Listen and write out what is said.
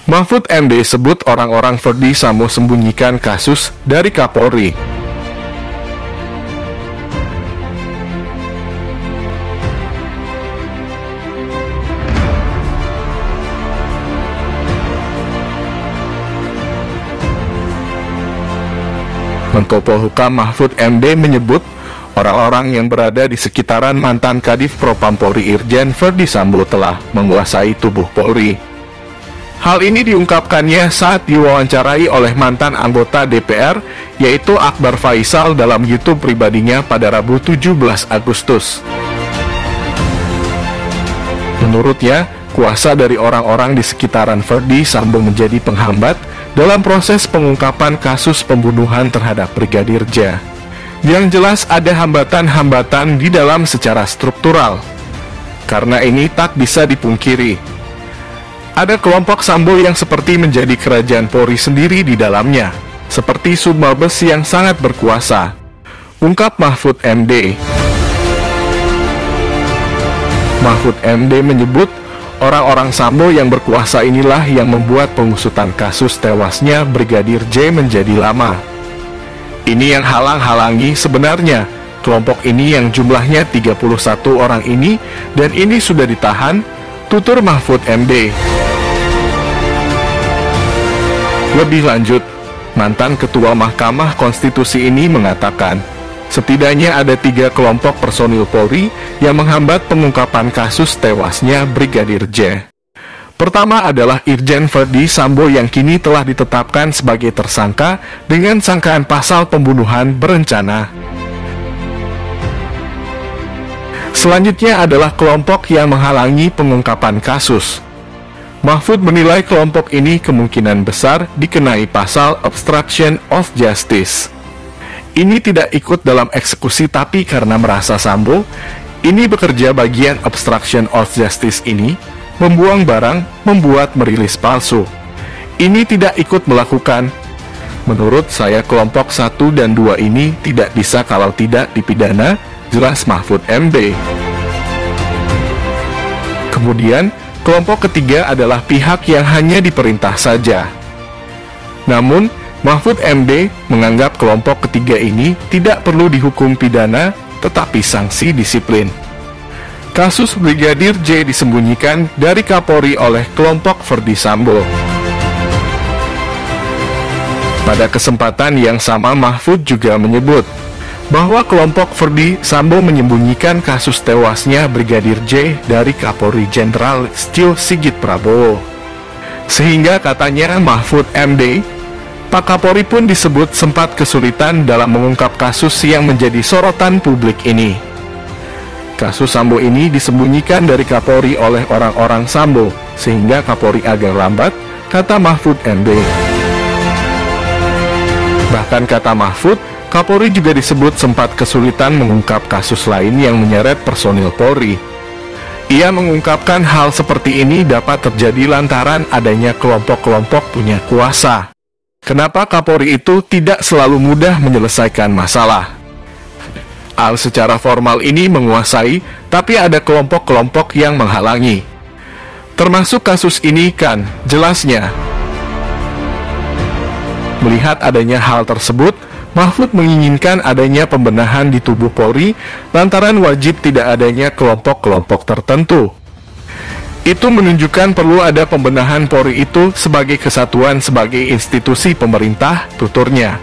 Mahfud MD sebut orang-orang Verdi Sambo sembunyikan kasus dari Kapolri. Menko Polhukam Mahfud MD menyebut orang-orang yang berada di sekitaran mantan Kadif Propam Polri Irjen Verdi Sambo telah menguasai tubuh Polri. Hal ini diungkapkannya saat diwawancarai oleh mantan anggota DPR, yaitu Akbar Faisal dalam YouTube pribadinya pada Rabu 17 Agustus. Menurutnya, kuasa dari orang-orang di sekitaran Verdi Sambo menjadi penghambat dalam proses pengungkapan kasus pembunuhan terhadap Brigadir J. Yang jelas ada hambatan-hambatan di dalam secara struktural. Karena ini tak bisa dipungkiri. Ada kelompok Sambo yang seperti menjadi kerajaan Polri sendiri di dalamnya, seperti Submabes yang sangat berkuasa, ungkap Mahfud MD. Mahfud MD menyebut orang-orang Sambo yang berkuasa inilah yang membuat pengusutan kasus tewasnya Brigadir J menjadi lama. Ini yang halang-halangi sebenarnya kelompok ini yang jumlahnya 31 orang ini, dan ini sudah ditahan, tutur Mahfud MD. Lebih lanjut, mantan Ketua Mahkamah Konstitusi ini mengatakan, setidaknya ada 3 kelompok personil Polri yang menghambat pengungkapan kasus tewasnya Brigadir J. Pertama adalah Irjen Verdi Sambo yang kini telah ditetapkan sebagai tersangka dengan sangkaan pasal pembunuhan berencana. Selanjutnya adalah kelompok yang menghalangi pengungkapan kasus. Mahfud menilai kelompok ini kemungkinan besar dikenai pasal obstruction of justice. Ini tidak ikut dalam eksekusi tapi karena merasa Sambo ini bekerja bagian obstruction of justice ini, membuang barang, membuat merilis palsu. Ini tidak ikut melakukan. Menurut saya kelompok 1 dan 2 ini tidak bisa kalau tidak dipidana, jelas Mahfud MD. Kemudian, kelompok ketiga adalah pihak yang hanya diperintah saja. Namun, Mahfud MD menganggap kelompok ketiga ini tidak perlu dihukum pidana, tetapi sanksi disiplin. Kasus Brigadir J disembunyikan dari Kapolri oleh kelompok Verdi Sambo. Pada kesempatan yang sama Mahfud juga menyebut bahwa kelompok Verdi Sambo menyembunyikan kasus tewasnya Brigadir J dari Kapolri Jenderal Listio Sigit Prabowo. Sehingga katanya Mahfud MD, Pak Kapolri pun disebut sempat kesulitan dalam mengungkap kasus yang menjadi sorotan publik ini. Kasus Sambo ini disembunyikan dari Kapolri oleh orang-orang Sambo, sehingga Kapolri agak lambat, kata Mahfud MD. Bahkan kata Mahfud, Kapolri juga disebut sempat kesulitan mengungkap kasus lain yang menyeret personil Polri. Ia mengungkapkan hal seperti ini dapat terjadi lantaran adanya kelompok-kelompok punya kuasa. Kenapa Kapolri itu tidak selalu mudah menyelesaikan masalah? Al secara formal ini menguasai, tapi ada kelompok-kelompok yang menghalangi. Termasuk kasus ini kan, jelasnya. Melihat adanya hal tersebut, Mahfud menginginkan adanya pembenahan di tubuh Polri lantaran wajib tidak adanya kelompok-kelompok tertentu. Itu menunjukkan perlu ada pembenahan Polri itu sebagai kesatuan sebagai institusi pemerintah, tuturnya.